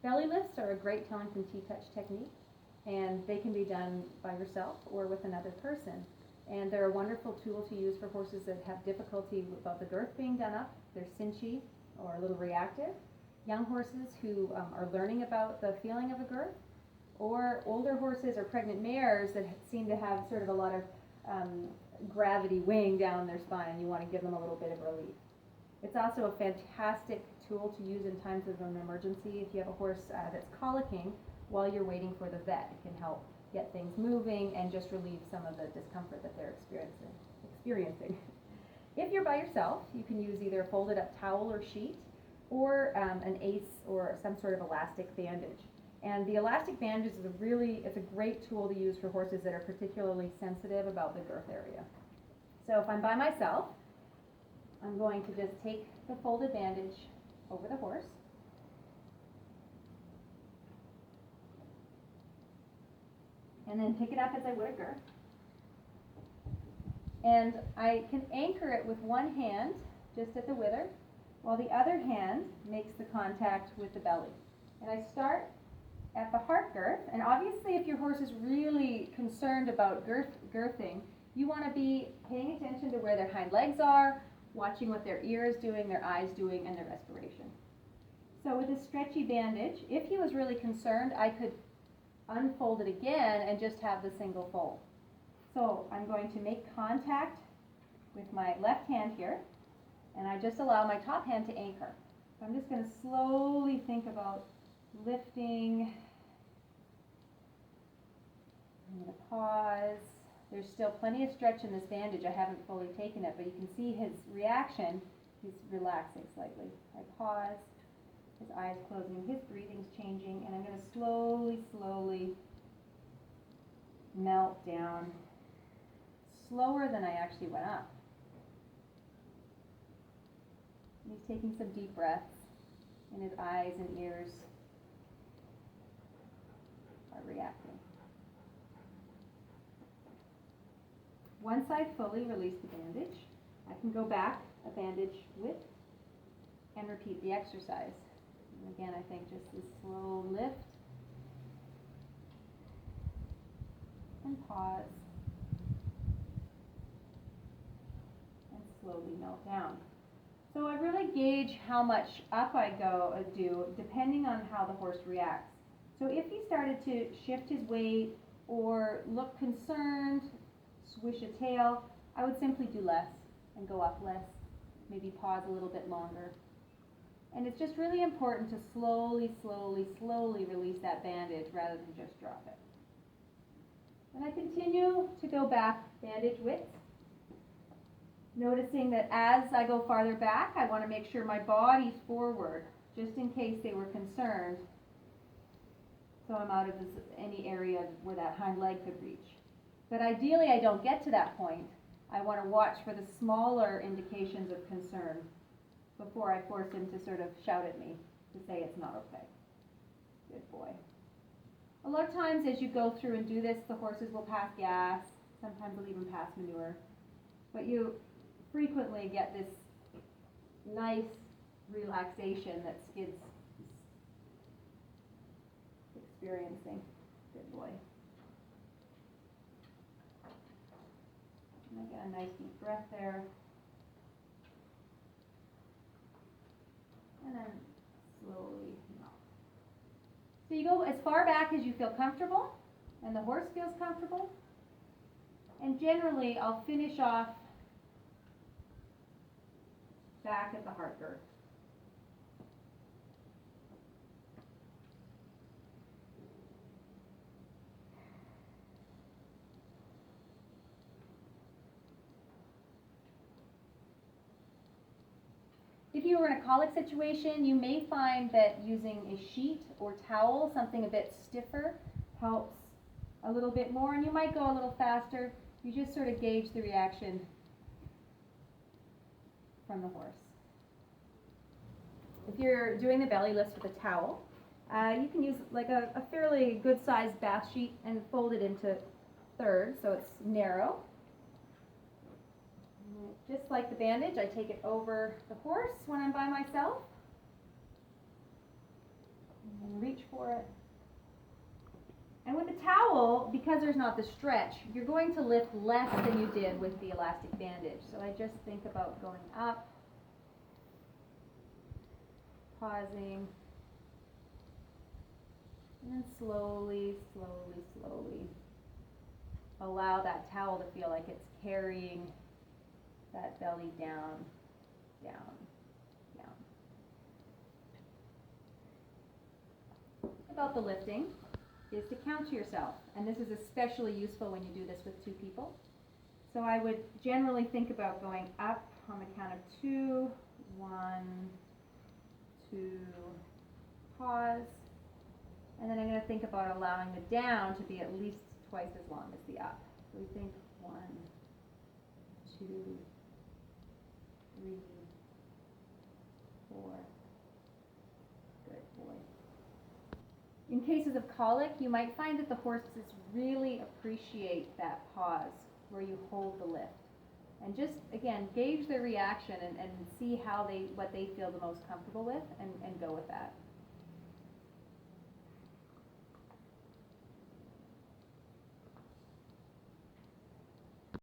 Belly lifts are a great Tellington T-touch technique, and they can be done by yourself or with another person. And they're a wonderful tool to use for horses that have difficulty about the girth being done up. They're cinchy or a little reactive. Young horses who are learning about the feeling of a girth, or older horses or pregnant mares that seem to have sort of a lot of gravity weighing down their spine. You want to give them a little bit of relief. It's also a fantastic tool to use in times of an emergency. If you have a horse that's colicking while you're waiting for the vet, it can help get things moving and just relieve some of the discomfort that they're experiencing. If you're by yourself, you can use either a folded up towel or sheet, or an ACE or some sort of elastic bandage. And the elastic bandage is it's a great tool to use for horses that are particularly sensitive about the girth area. So if I'm by myself, I'm going to just take the folded bandage over the horse. And then pick it up as I would a girth. And I can anchor it with one hand just at the wither, while the other hand makes the contact with the belly. And I start at the heart girth, and obviously if your horse is really concerned about girthing, you want to be paying attention to where their hind legs are, watching what their ear is doing, their eyes doing, and their respiration. So with a stretchy bandage, if he was really concerned, I could unfold it again and just have the single fold. So I'm going to make contact with my left hand here, and I just allow my top hand to anchor. So I'm just going to slowly think about lifting. I'm going to pause. There's still plenty of stretch in this bandage. I haven't fully taken it, but you can see his reaction. He's relaxing slightly. I pause, his eyes closing, his breathing's changing, and I'm going to slowly melt down, slower than I actually went up. And he's taking some deep breaths, and his eyes and ears are reacting. Once I fully release the bandage, I can go back a bandage width and repeat the exercise. And again, I think just this slow lift and pause and slowly melt down. So I really gauge how much up I do depending on how the horse reacts. So if he started to shift his weight or look concerned, swish a tail, I would simply do less and go up less, maybe pause a little bit longer. And it's just really important to slowly release that bandage rather than just drop it. And I continue to go back bandage width, noticing that as I go farther back, I want to make sure my body's forward, just in case they were concerned, so I'm out of any area where that hind leg could reach. But ideally, I don't get to that point. I want to watch for the smaller indications of concern before I force him to sort of shout at me to say it's not okay. Good boy. A lot of times as you go through and do this, the horses will pass gas. Sometimes they'll even pass manure. But you frequently get this nice relaxation that Skid's experiencing. Good boy. And I get a nice deep breath there. And then slowly melt. So you go as far back as you feel comfortable, and the horse feels comfortable. And generally, I'll finish off back at the heart girth. If you were in a colic situation, you may find that using a sheet or towel, something a bit stiffer, helps a little bit more, and you might go a little faster. You just sort of gauge the reaction from the horse. If you're doing the belly lifts with a towel, you can use like a fairly good sized bath sheet and fold it into thirds so it's narrow. Just like the bandage, I take it over the horse when I'm by myself. and reach for it. And with the towel, because there's not the stretch, you're going to lift less than you did with the elastic bandage. So I just think about going up, pausing, and then slowly, slowly, slowly allow that towel to feel like it's carrying that belly down, down, down. About the lifting is to count to yourself, and this is especially useful when you do this with two people. So I would generally think about going up on the count of 2, 1, 2, pause, and then I'm going to think about allowing the down to be at least twice as long as the up. So we think 1, 2, 3, 4. Good boy. In cases of colic, you might find that the horses really appreciate that pause where you hold the lift. And just, again, gauge their reaction and see what they feel the most comfortable with and go with that.